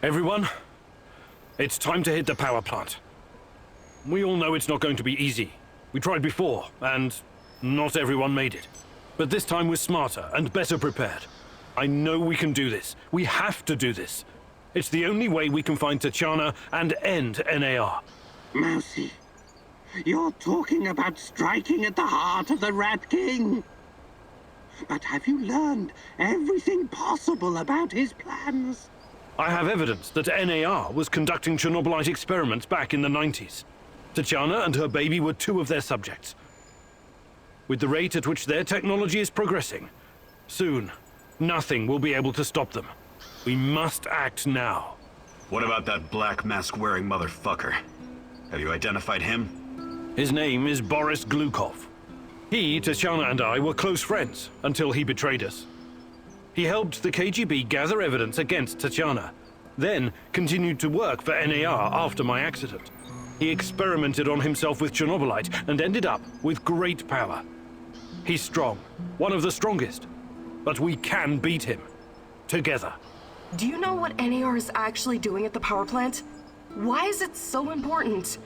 Everyone, it's time to hit the power plant. We all know it's not going to be easy. We tried before, and not everyone made it. But this time we're smarter and better prepared. I know we can do this. We have to do this. It's the only way we can find Tachana and end NAR. Mousy, you're talking about striking at the heart of the Rat King. But have you learned everything possible about his plans? I have evidence that NAR was conducting Chernobylite experiments back in the 90s. Tachana and her baby were two of their subjects. With the rate at which their technology is progressing, soon, nothing will be able to stop them. We must act now. What about that black mask-wearing motherfucker? Have you identified him? His name is Boris Glukov. He, Tachana, and I were close friends until he betrayed us. He helped the KGB gather evidence against Tachana, then continued to work for NAR after my accident. He experimented on himself with Chernobylite and ended up with great power. He's strong, one of the strongest, but we can beat him. Together. Do you know what NAR is actually doing at the power plant? Why is it so important?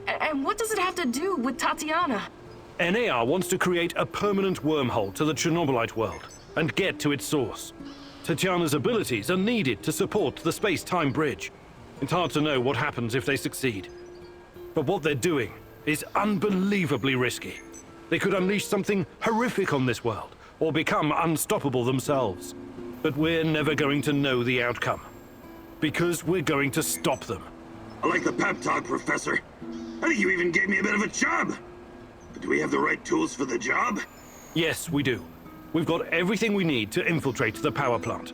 And what does it have to do with Tatiana? NAR wants to create a permanent wormhole to the Chernobylite world and get to its source. Tatiana's abilities are needed to support the space-time bridge. It's hard to know what happens if they succeed. But what they're doing is unbelievably risky. They could unleash something horrific on this world, or become unstoppable themselves. But we're never going to know the outcome, because we're going to stop them. I like the pep talk, Professor. I think you even gave me a bit of a job. But do we have the right tools for the job? Yes, we do. We've got everything we need to infiltrate the power plant.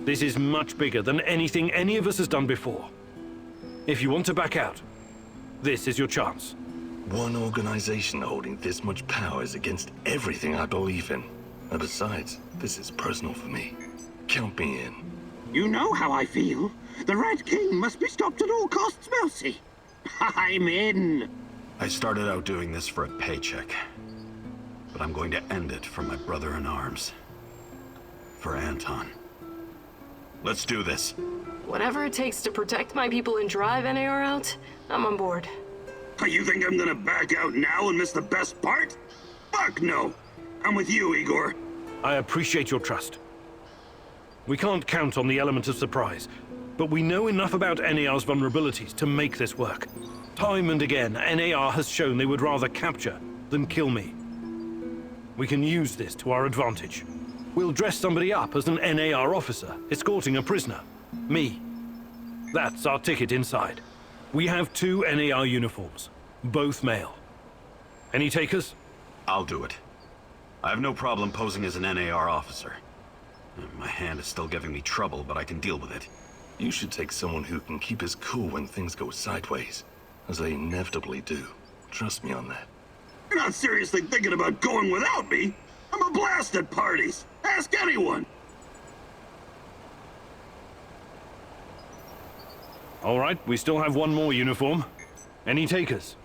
This is much bigger than anything any of us has done before. If you want to back out, this is your chance. One organization holding this much power is against everything I believe in. And besides, this is personal for me. Count me in. You know how I feel. The Rat King must be stopped at all costs, Mousy. I'm in. I started out doing this for a paycheck. But I'm going to end it for my brother in arms. For Anton. Let's do this. Whatever it takes to protect my people and drive NAR out, I'm on board. You think I'm gonna back out now and miss the best part? Fuck no! I'm with you, Igor. I appreciate your trust. We can't count on the element of surprise, but we know enough about NAR's vulnerabilities to make this work. Time and again, NAR has shown they would rather capture than kill me. We can use this to our advantage. We'll dress somebody up as an NAR officer, escorting a prisoner. Me. That's our ticket inside. We have 2 NAR uniforms, both male. Any takers? I'll do it. I have no problem posing as an NAR officer. My hand is still giving me trouble, but I can deal with it. You should take someone who can keep his cool when things go sideways, as they inevitably do. Trust me on that. You're not seriously thinking about going without me? I'm a blast at parties. Ask anyone. All right, we still have 1 more uniform. Any takers?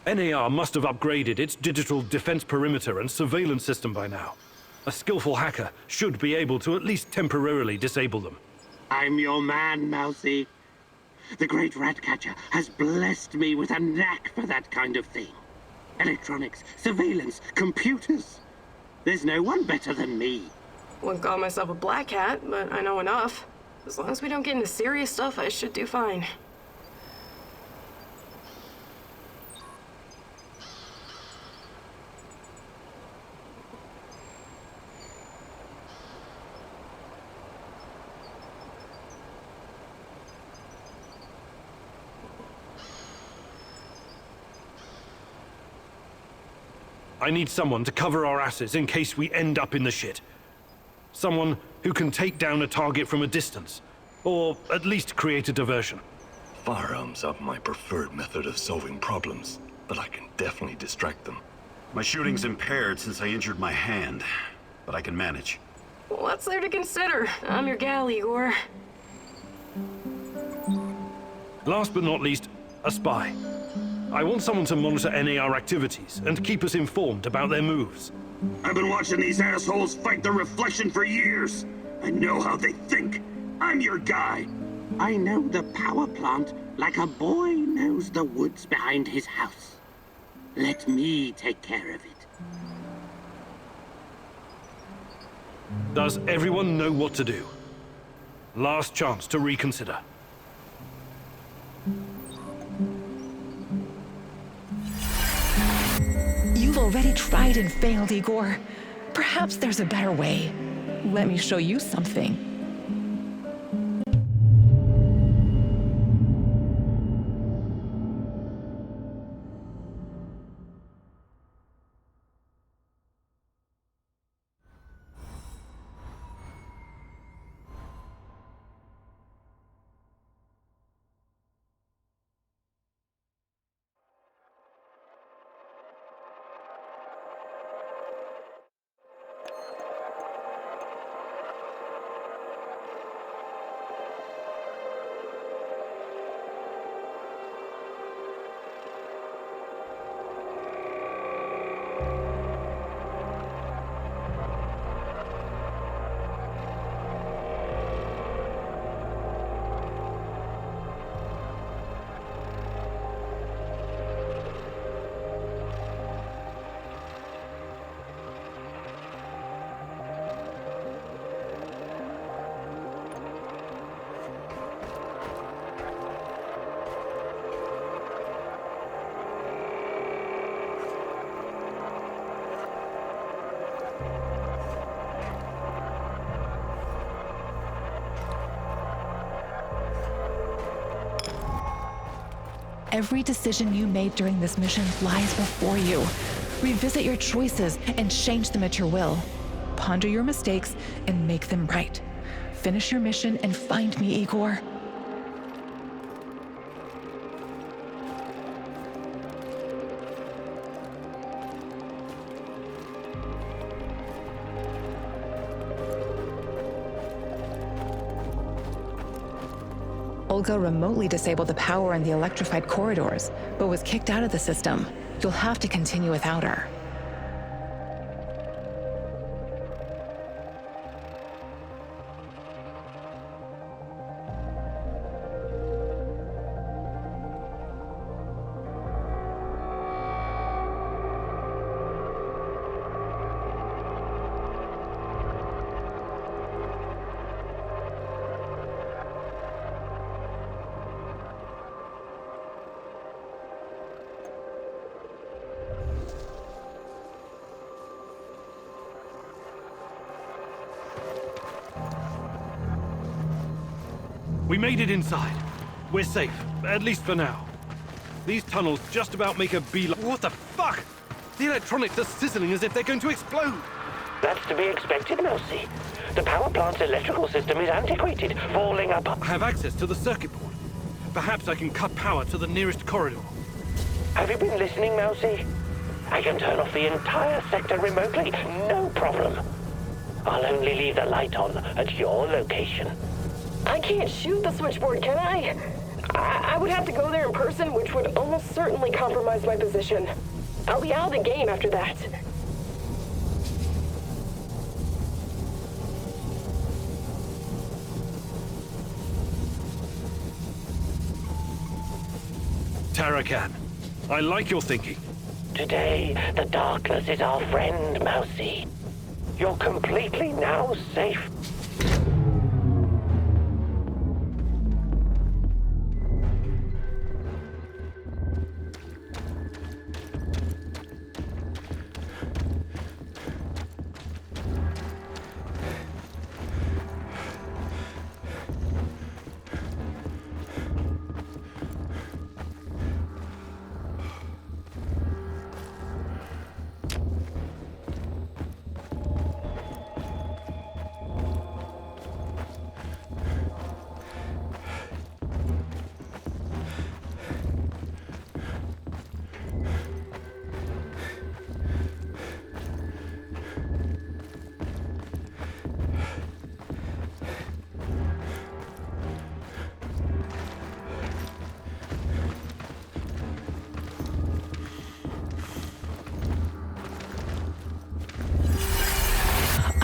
NAR must have upgraded its digital defense perimeter and surveillance system by now. A skillful hacker should be able to at least temporarily disable them. I'm your man, Mousy. The great Ratcatcher has blessed me with a knack for that kind of thing. Electronics, surveillance, computers. There's no one better than me. Wouldn't call myself a black hat, but I know enough. As long as we don't get into serious stuff, I should do fine. I need someone to cover our asses in case we end up in the shit. Someone who can take down a target from a distance, or at least create a diversion. Firearms are my preferred method of solving problems, but I can definitely distract them. My shooting's impaired since I injured my hand, but I can manage. What's there to consider? I'm your gal, Igor. Last but not least, a spy. I want someone to monitor NAR activities and keep us informed about their moves. I've been watching these assholes fight the reflection for years. I know how they think. I'm your guy. I know the power plant like a boy knows the woods behind his house. Let me take care of it. Does everyone know what to do? Last chance to reconsider. You've already tried and failed, Igor. Perhaps there's a better way. Let me show you something. Every decision you made during this mission lies before you. Revisit your choices and change them at your will. Ponder your mistakes and make them right. Finish your mission and find me, Igor. Olga remotely disabled the power in the electrified corridors, but was kicked out of the system. You'll have to continue without her. We made it inside. We're safe, at least for now. These tunnels just about make a beeline. What the fuck? The electronics are sizzling as if they're going to explode. That's to be expected, Mousy. The power plant's electrical system is antiquated, falling apart. I have access to the circuit board. Perhaps I can cut power to the nearest corridor. Have you been listening, Mousy? I can turn off the entire sector remotely, no problem. I'll only leave the light on at your location. I can't shoot the switchboard, can I? I would have to go there in person, which would almost certainly compromise my position. I'll be out of the game after that. Tarakan, I like your thinking. Today, the darkness is our friend, Mousy. You're completely now safe.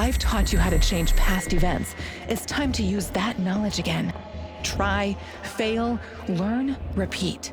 I've taught you how to change past events. It's time to use that knowledge again. Try, fail, learn, repeat.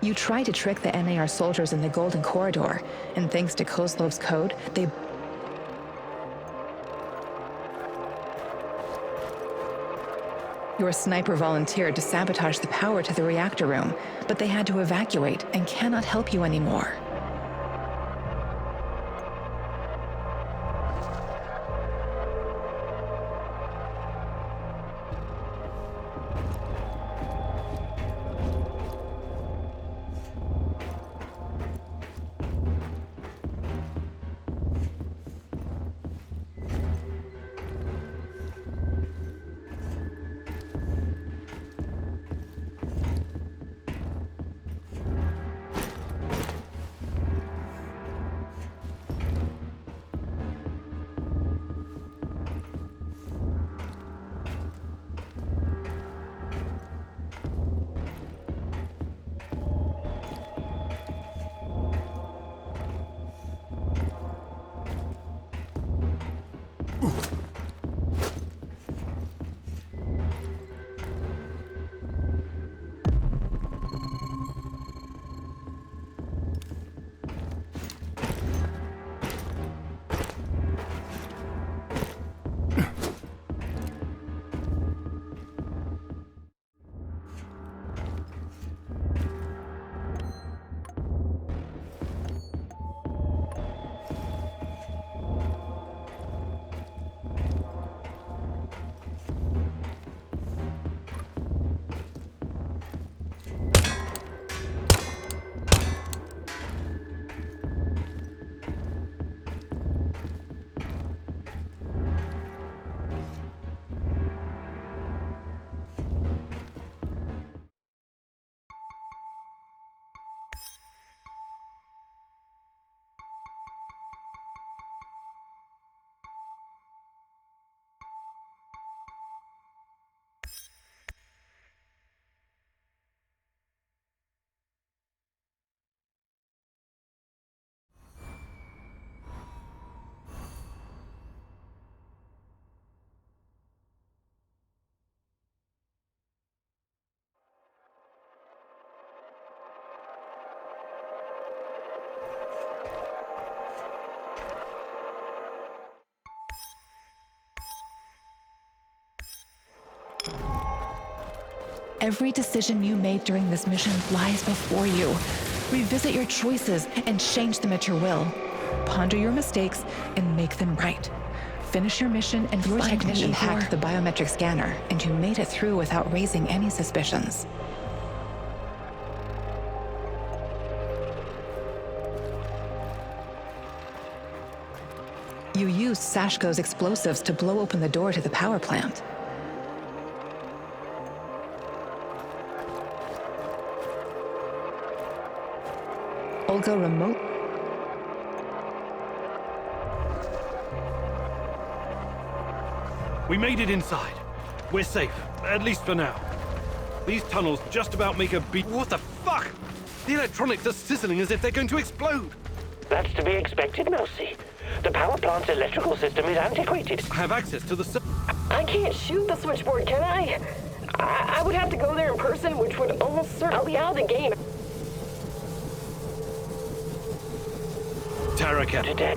You tried to trick the NAR soldiers in the Golden Corridor, and thanks to Kozlov's code, they... Your sniper volunteered to sabotage the power to the reactor room, but they had to evacuate and cannot help you anymore. Every decision you made during this mission lies before you. Revisit your choices and change them at your will. Ponder your mistakes and make them right. Finish your mission and your technician hacked the biometric scanner, and you made it through without raising any suspicions. You used Sashko's explosives to blow open the door to the power plant. Olga remote. We made it inside. We're safe, at least for now. These tunnels just about make a beat. What the fuck? The electronics are sizzling as if they're going to explode. That's to be expected, Mousy. The power plant's electrical system is antiquated. I have access to the... I can't shoot the switchboard, can I? I would have to go there in person, which would almost certainly... I'll be out of the game. Taraka. Today.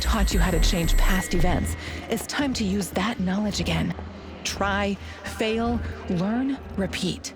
taught you how to change past events. It's time to use that knowledge again. Try, fail, learn, repeat.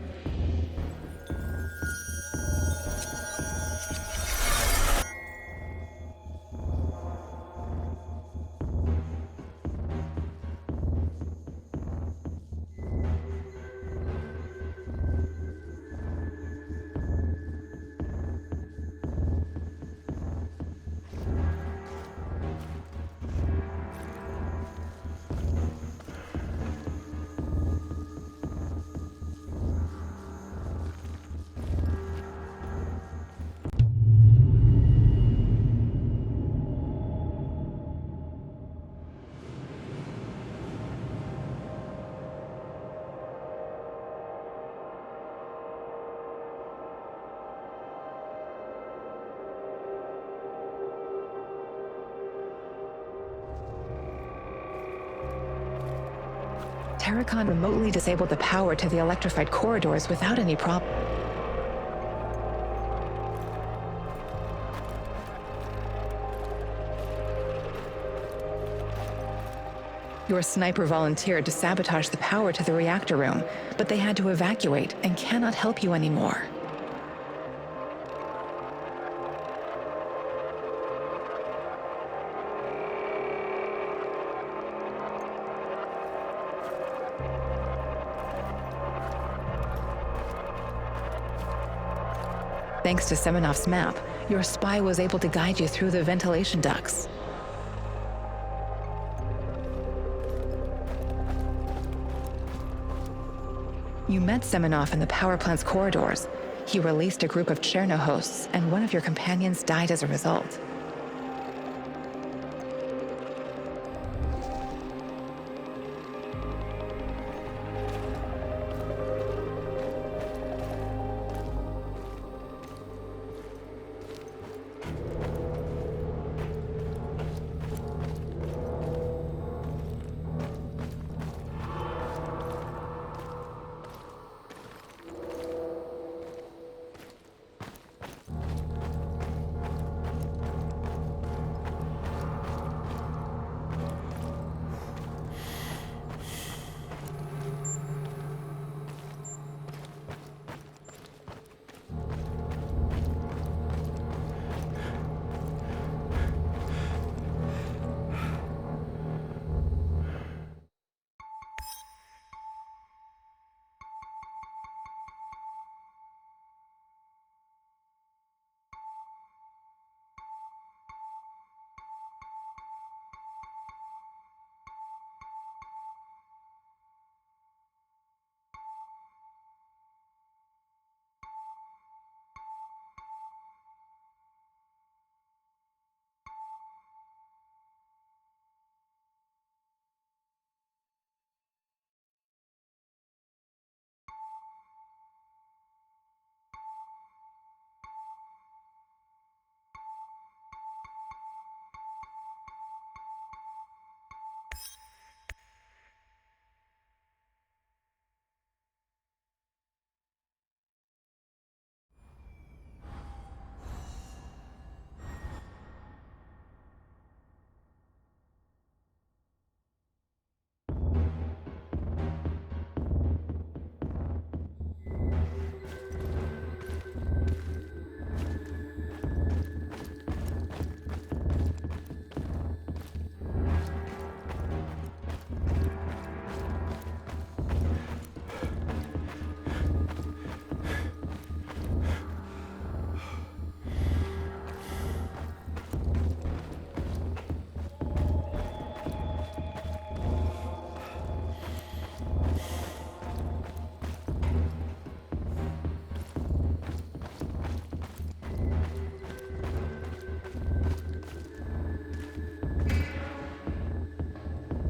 Terracon remotely disabled the power to the electrified corridors without any problem. Your sniper volunteered to sabotage the power to the reactor room, but they had to evacuate and cannot help you anymore. Thanks to Semenov's map, your spy was able to guide you through the ventilation ducts. You met Semenov in the power plant's corridors. He released a group of Cherno hosts, and one of your companions died as a result.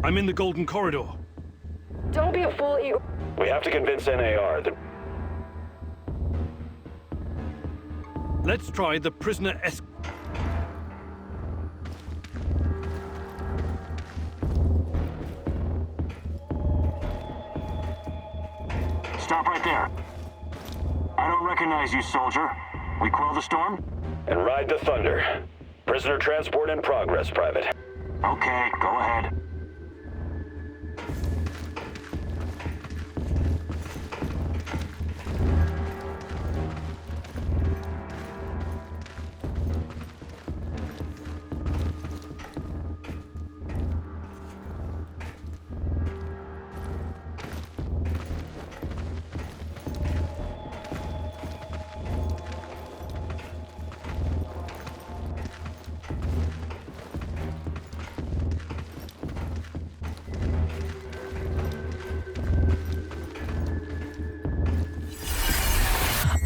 I'm in the Golden Corridor. Don't be a fool, you. We have to convince NAR that... Let's try the prisoner Stop right there. I don't recognize you, soldier. We quell the storm? And ride the thunder. Prisoner transport in progress, Private. Okay, go ahead.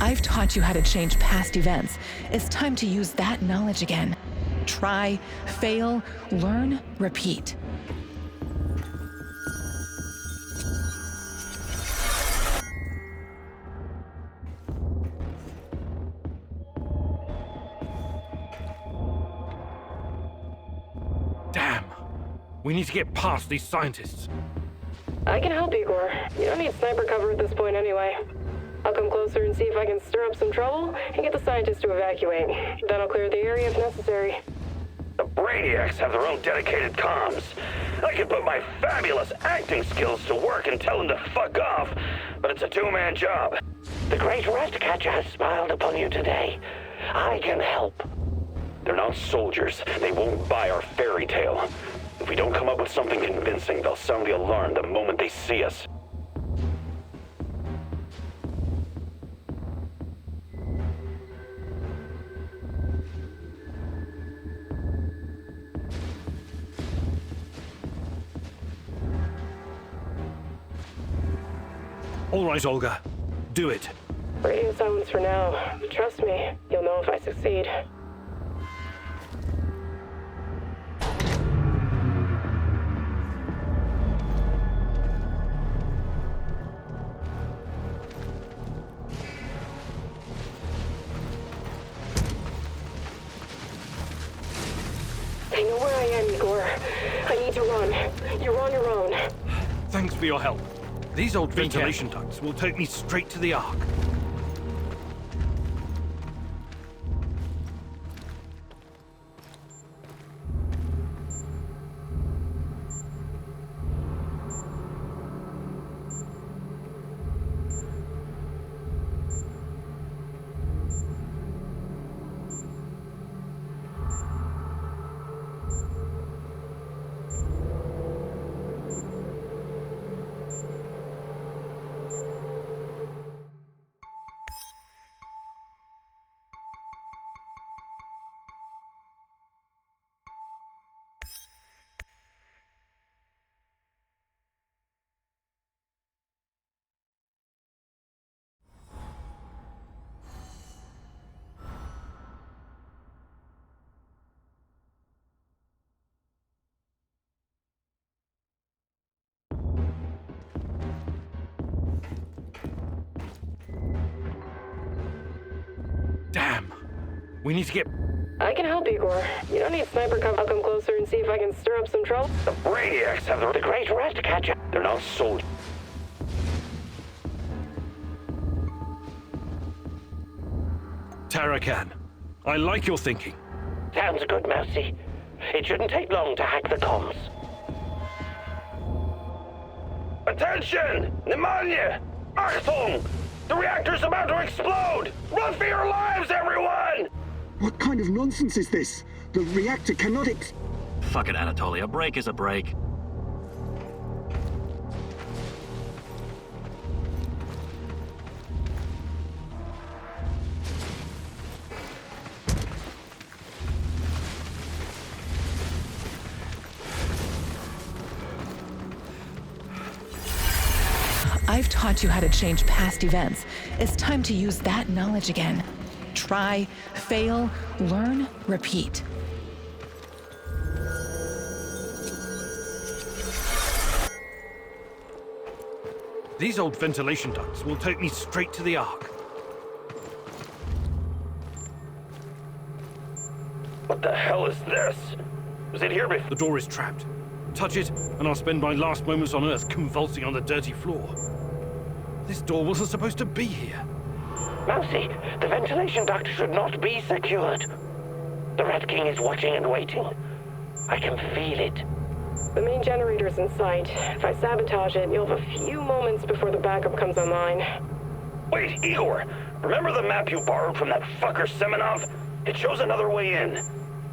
I've taught you how to change past events. It's time to use that knowledge again. Try, fail, learn, repeat. Damn. We need to get past these scientists. I can help, Igor. You don't need sniper cover at this point anyway. I'll come closer and see if I can stir up some trouble and get the scientists to evacuate. Then I'll clear the area if necessary. The Brainiacs have their own dedicated comms. I could put my fabulous acting skills to work and tell them to fuck off, but it's a two-man job. The great Ratcatcher has smiled upon you today. I can help. They're not soldiers. They won't buy our fairy tale. If we don't come up with something convincing, they'll sound the alarm the moment they see us. All right, Olga. Do it. Radio silence for now. Trust me, you'll know if I succeed. I know where I am, Igor. I need to run. You're on your own. Thanks for your help. These old ventilation ducts will take me straight to the Ark. Damn. We need to get... I can help, Igor. You don't need sniper cover. I'll come closer and see if I can stir up some trouble. The Brainiacs have the great Ratcatcher. They're not soldiers. Tarakan, I like your thinking. Sounds good, Mousy. It shouldn't take long to hack the comms. Attention! Pneumonia! Achtung! The reactor's about to explode! Run for your lives, everyone! What kind of nonsense is this? The reactor cannot Fuck it, Anatoly. A break is a break. I've taught you how to change past events. It's time to use that knowledge again. Try, fail, learn, repeat. These old ventilation ducts will take me straight to the Ark. What the hell is this? Was it here before? The door is trapped. Touch it, and I'll spend my last moments on Earth convulsing on the dirty floor. This door wasn't supposed to be here. Mousy, the ventilation duct should not be secured. The Rat King is watching and waiting. I can feel it. The main generator's in sight. If I sabotage it, you'll have a few moments before the backup comes online. Wait, Igor! Remember the map you borrowed from that fucker Semenov? It shows another way in.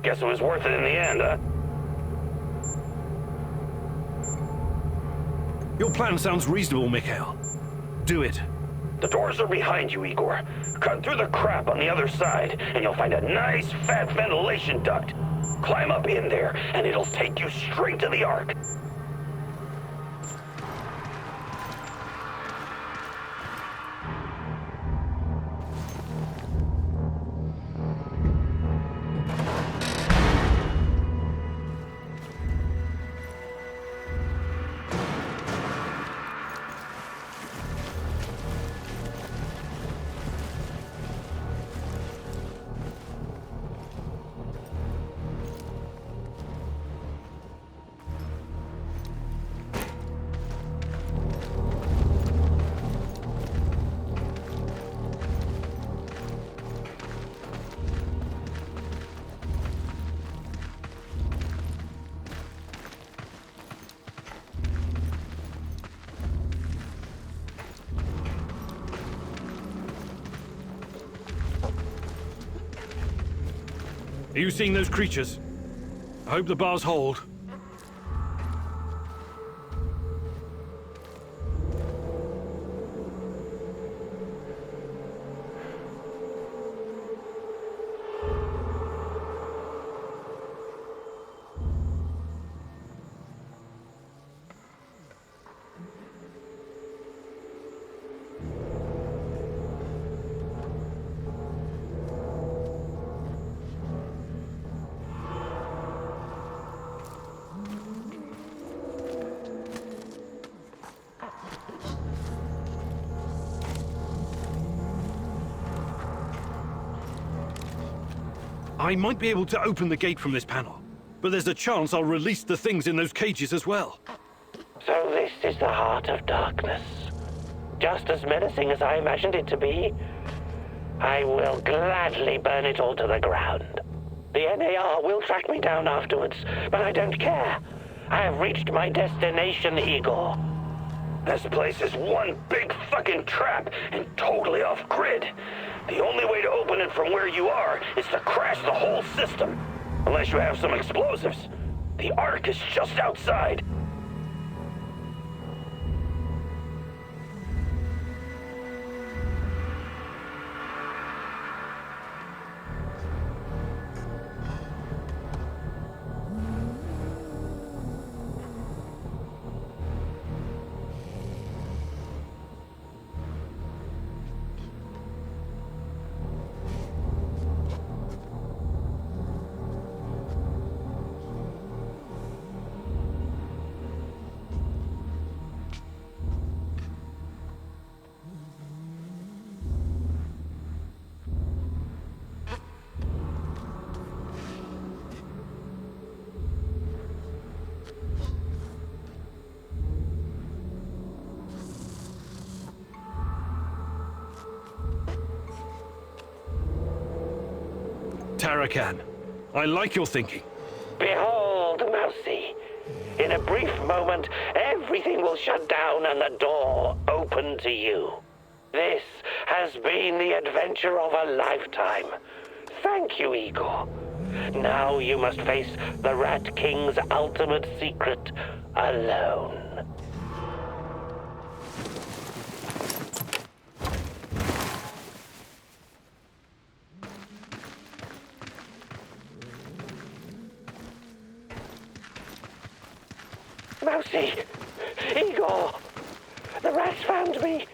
Guess it was worth it in the end, huh? Your plan sounds reasonable, Mikhail. Do it. The doors are behind you, Igor. Cut through the crap on the other side, and you'll find a nice, fat ventilation duct. Climb up in there, and it'll take you straight to the Ark. Are you seeing those creatures? I hope the bars hold. I might be able to open the gate from this panel, but there's a chance I'll release the things in those cages as well. So this is the heart of darkness. Just as menacing as I imagined it to be. I will gladly burn it all to the ground. The NAR will track me down afterwards, but I don't care. I have reached my destination, Igor. This place is one big fucking trap and totally off-grid. The only way to open it from where you are is to crash the whole system. Unless you have some explosives. The Ark is just outside. Tarakan, I like your thinking. Behold, Mousy. In a brief moment, everything will shut down and the door open to you. This has been the adventure of a lifetime. Thank you, Igor. Now you must face the Rat King's ultimate secret alone. Mousy! Igor! The rats found me!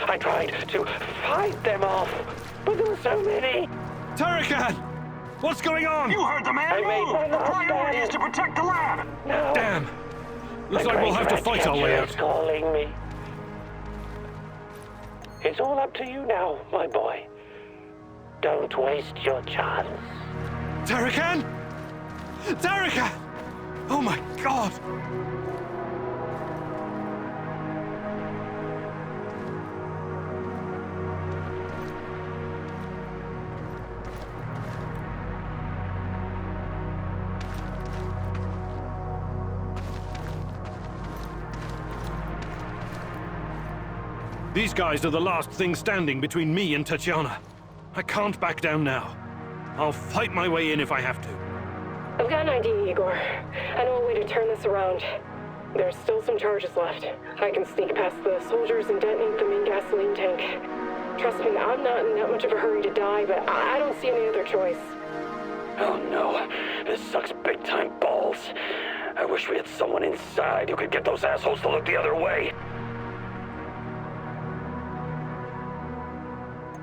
I tried to fight them off, but there were so many! Tarakan! What's going on? You heard the man! I made my The last priority is stand. to protect the lab! No! Damn! Looks The like we'll great have to rat fight our way catcher out. is calling me. It's all up to you now, my boy. Don't waste your chance. Tarakan? Tarakan! Oh my god! These guys are the last thing standing between me and Tatiana. I can't back down now. I'll fight my way in if I have to. I've got an idea, Igor. I know a way to turn this around. There's still some charges left. I can sneak past the soldiers and detonate the main gasoline tank. Trust me, I'm not in that much of a hurry to die, but I don't see any other choice. Oh no, this sucks big time balls. I wish we had someone inside who could get those assholes to look the other way.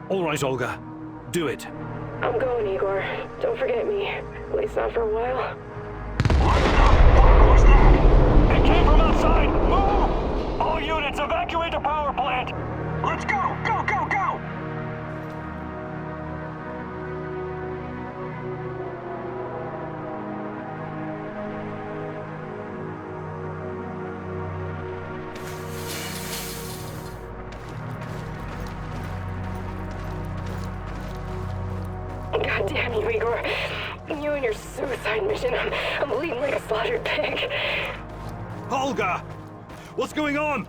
All right, Olga. Do it. I'm going, Igor. Don't forget me. At least not for a while. What the fuck was that? It came from outside! Move! All units, evacuate the power plant! Let's go! Go, go, go! God damn you, Igor. You and your suicide mission. I'm bleeding like a slaughtered pig. Olga! What's going on?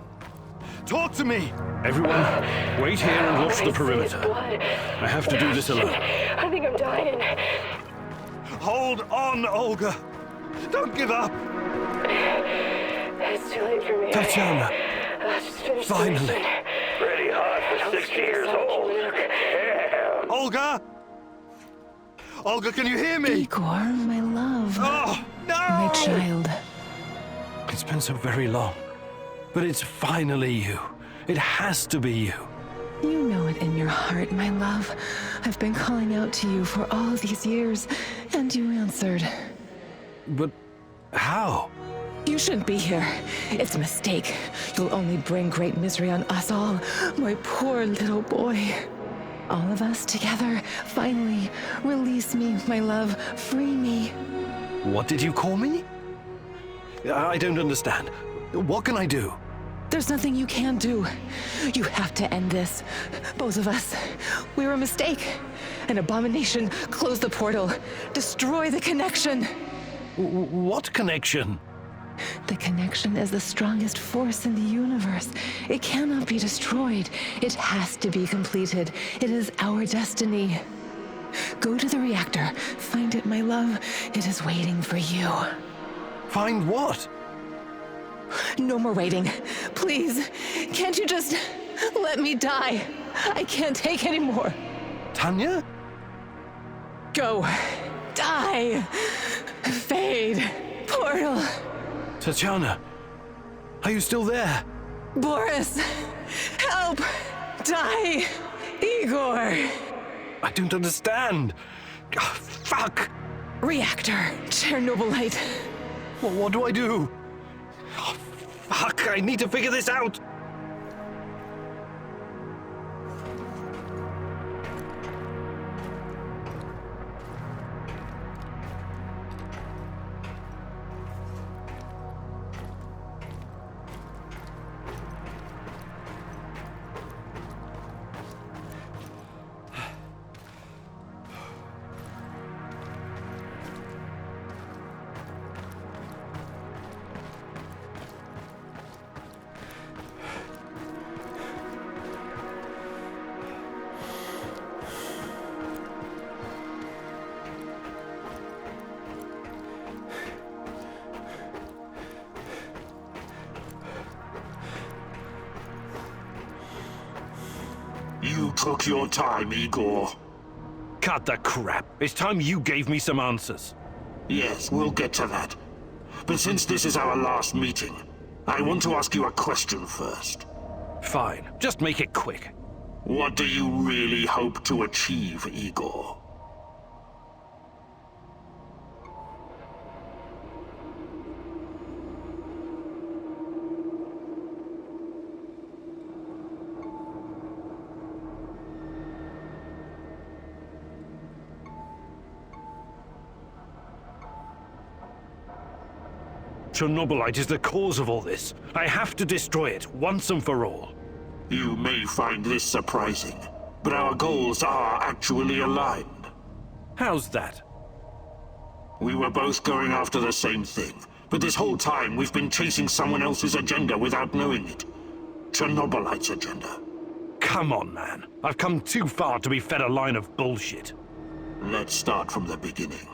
Talk to me! Everyone, wait here and watch the perimeter. I have to do this alone. I think I'm dying. Hold on, Olga! Don't give up! It's too late for me. Tatiana! Just finish the Finally! mission. Pretty hot for 60 years old. Damn. Olga! Olga, can you hear me? Igor, my love. Oh, no! My child. It's been so very long. But it's finally you. It has to be you. You know it in your heart, my love. I've been calling out to you for all these years, and you answered. But how? You shouldn't be here. It's a mistake. You'll only bring great misery on us all. My poor little boy. All of us together, finally. Release me, my love. Free me. What did you call me? I don't understand. What can I do? There's nothing you can do. You have to end this. Both of us. We're a mistake. An abomination. Close the portal. Destroy the connection. What connection? The connection is the strongest force in the universe. It cannot be destroyed. It has to be completed. It is our destiny. Go to the reactor. Find it, my love. It is waiting for you. Find what? No more waiting. Please, can't you just let me die? I can't take any more. Tanya? Go. Die. Fade. Portal. Tatiana, are you still there? Boris, help. Die. Igor. I don't understand. Ah, fuck! Reactor. Chernobylite. What do I do? Oh, fuck, I need to figure this out! You took your time, Igor. Cut the crap. It's time you gave me some answers. Yes, we'll get to that. But since this is our last meeting, I want to ask you a question first. Fine, just make it quick. What do you really hope to achieve, Igor? Chernobylite is the cause of all this. I have to destroy it once and for all. You may find this surprising, but our goals are actually aligned. How's that? We were both going after the same thing, but this whole time we've been chasing someone else's agenda without knowing it. Chernobylite's agenda. Come on, man. I've come too far to be fed a line of bullshit. Let's start from the beginning.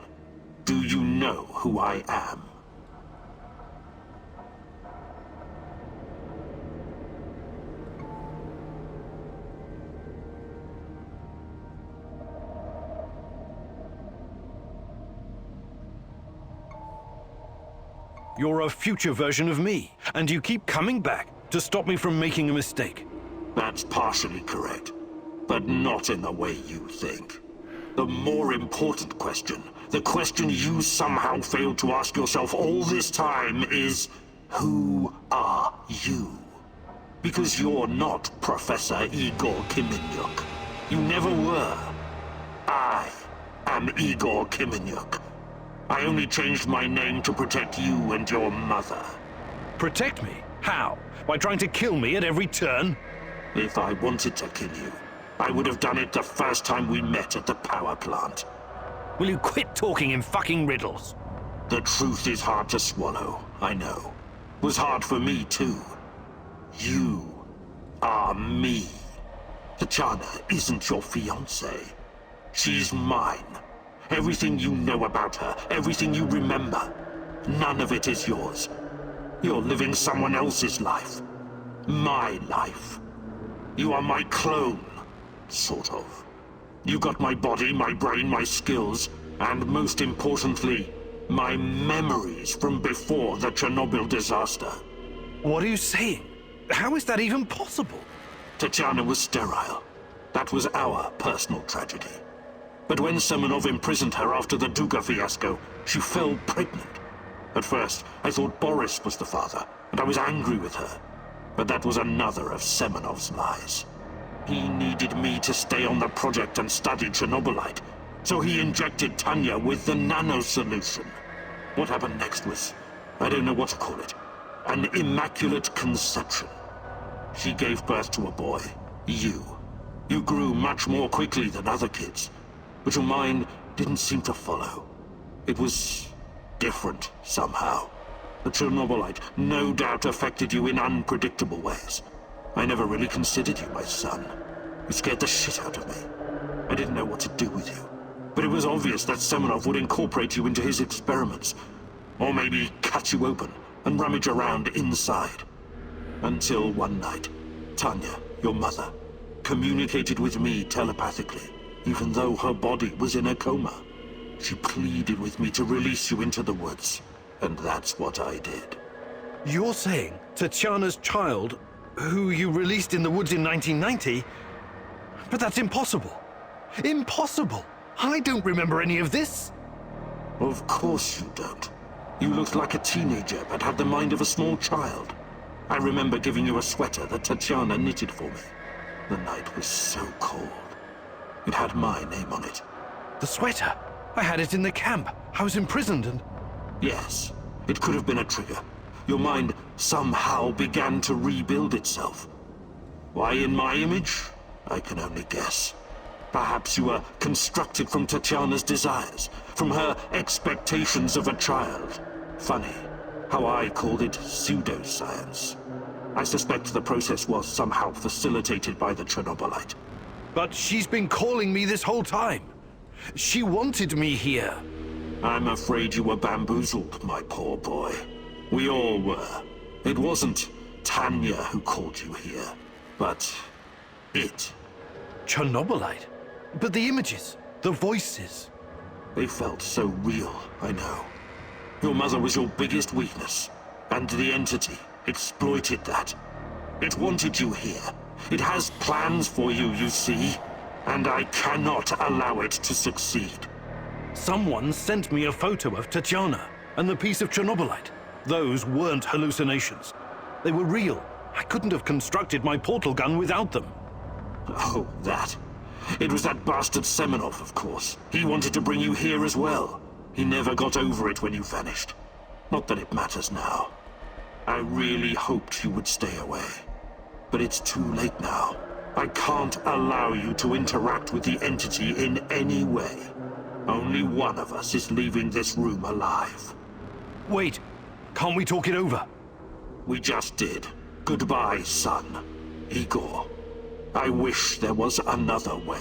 Do you know who I am? You're a future version of me, and you keep coming back to stop me from making a mistake. That's partially correct, but not in the way you think. The more important question, the question you somehow failed to ask yourself all this time is, who are you? Because you're not Professor Igor Kiminyuk. You never were. I am Igor Kiminyuk. I only changed my name to protect you and your mother. Protect me? How? By trying to kill me at every turn? If I wanted to kill you, I would have done it the first time we met at the power plant. Will you quit talking in fucking riddles? The truth is hard to swallow, I know. It was hard for me too. You are me. Tatiana isn't your fiancée. She's mine. Everything you know about her, everything you remember, none of it is yours. You're living someone else's life. My life. You are my clone, sort of. You got my body, my brain, my skills, and most importantly, my memories from before the Chernobyl disaster. What are you saying? How is that even possible? Tatiana was sterile. That was our personal tragedy. But when Semenov imprisoned her after the Duga fiasco, she fell pregnant. At first, I thought Boris was the father, and I was angry with her. But that was another of Semenov's lies. He needed me to stay on the project and study Chernobylite, so he injected Tanya with the nano solution. What happened next was, I don't know what to call it, an immaculate conception. She gave birth to a boy, you. You grew much more quickly than other kids. But your mind didn't seem to follow. It was different somehow. The Chernobylite no doubt affected you in unpredictable ways. I never really considered you my son. You scared the shit out of me. I didn't know what to do with you. But it was obvious that Semenov would incorporate you into his experiments. Or maybe cut you open and rummage around inside. Until one night, Tanya, your mother, communicated with me telepathically. Even though her body was in a coma. She pleaded with me to release you into the woods, and that's what I did. You're saying Tatiana's child, who you released in the woods in 1990? But that's impossible. Impossible! I don't remember any of this. Of course you don't. You looked like a teenager, but had the mind of a small child. I remember giving you a sweater that Tatiana knitted for me. The night was so cold. It had my name on it. The sweater? I had it in the camp. I was imprisoned and... Yes, it could have been a trigger. Your mind somehow began to rebuild itself. Why in my image? I can only guess. Perhaps you were constructed from Tatiana's desires, from her expectations of a child. Funny, how I called it pseudoscience. I suspect the process was somehow facilitated by the Chernobylite. But she's been calling me this whole time. She wanted me here. I'm afraid you were bamboozled, my poor boy. We all were. It wasn't Tanya who called you here, but it. Chernobylite? But the images, the voices. They felt so real, I know. Your mother was your biggest weakness, and the entity exploited that. It wanted you here. It has plans for you, you see, and I cannot allow it to succeed. Someone sent me a photo of Tatiana and the piece of Chernobylite. Those weren't hallucinations. They were real. I couldn't have constructed my portal gun without them. Oh, that. It was that bastard Semenov, of course. He wanted to bring you here as well. He never got over it when you vanished. Not that it matters now. I really hoped you would stay away. But it's too late now. I can't allow you to interact with the entity in any way. Only one of us is leaving this room alive. Wait, can't we talk it over? We just did. Goodbye, son. Igor. I wish there was another way.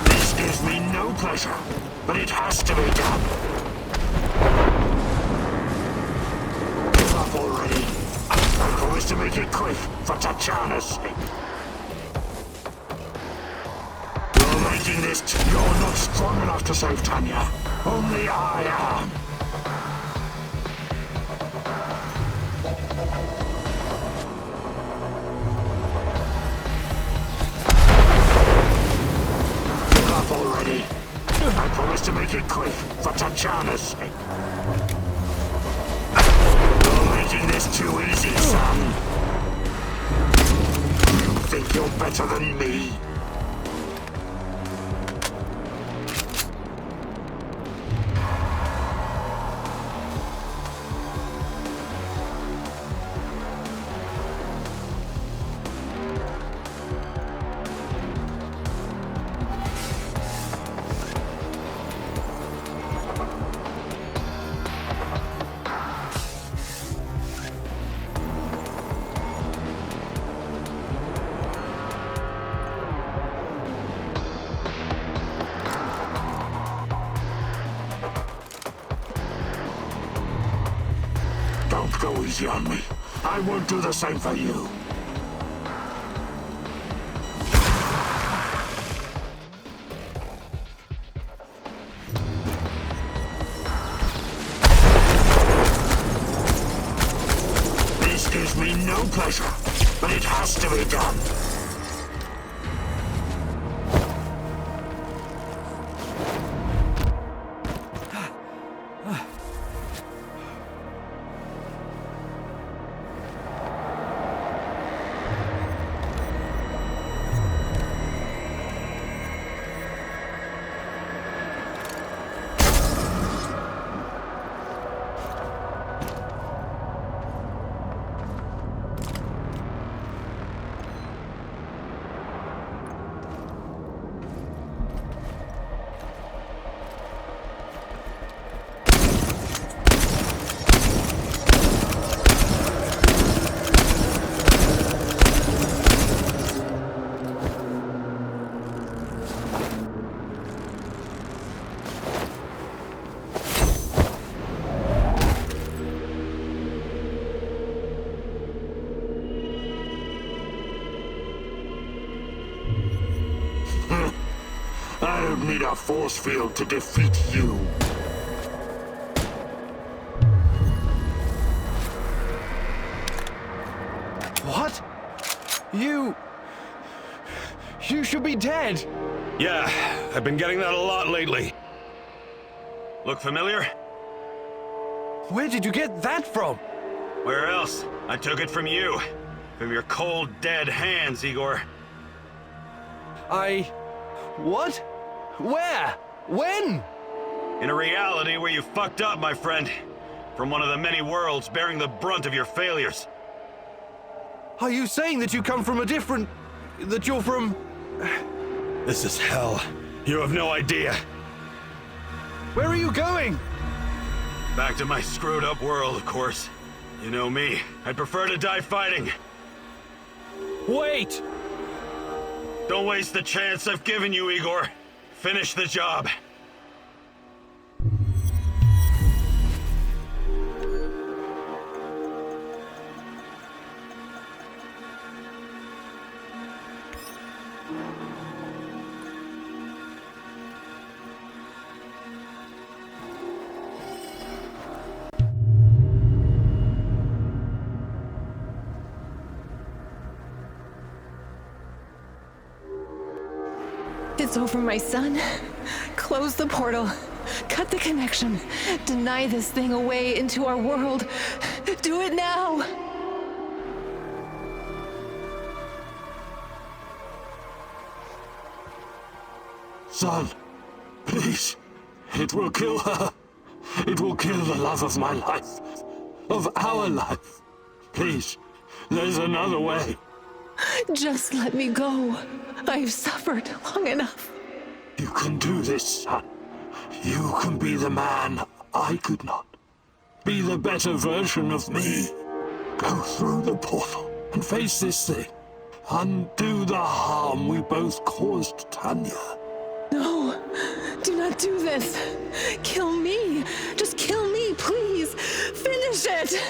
This gives me no pleasure, but it has to be done. Give up already. I promise to make it quick for Tatiana's sake. You're making this. You're not strong enough to save Tanya. Only I am. Give up already. I promise to make it quick for Tatiana's sake. You're making this too easy, son. You think you're better than me? Don't go easy on me. I won't do the same for you. This gives me no pleasure, but it has to be done. I don't need a force field to defeat you. What? You should be dead. Yeah, I've been getting that a lot lately. Look familiar? Where did you get that from? Where else? I took it from you. From your cold, dead hands, Igor. What? Where? When? In a reality where you fucked up, my friend. From one of the many worlds bearing the brunt of your failures. Are you saying that you come from a different... that you're from... This is hell. You have no idea. Where are you going? Back to my screwed up world, of course. You know me. I'd prefer to die fighting. Wait! Don't waste the chance I've given you, Igor. Finish the job. It's over, my son. Close the portal. Cut the connection. Deny this thing away into our world. Do it now! Son, please. It will kill her. It will kill the love of my life. of our life. Please, there's another way. Just let me go. I've suffered long enough. You can do this, son. You can be the man I could not. Be the better version of me. Go through the portal and face this thing. Undo the harm we both caused Tanya. No, do not do this. Kill me. Just kill me, please. Finish it.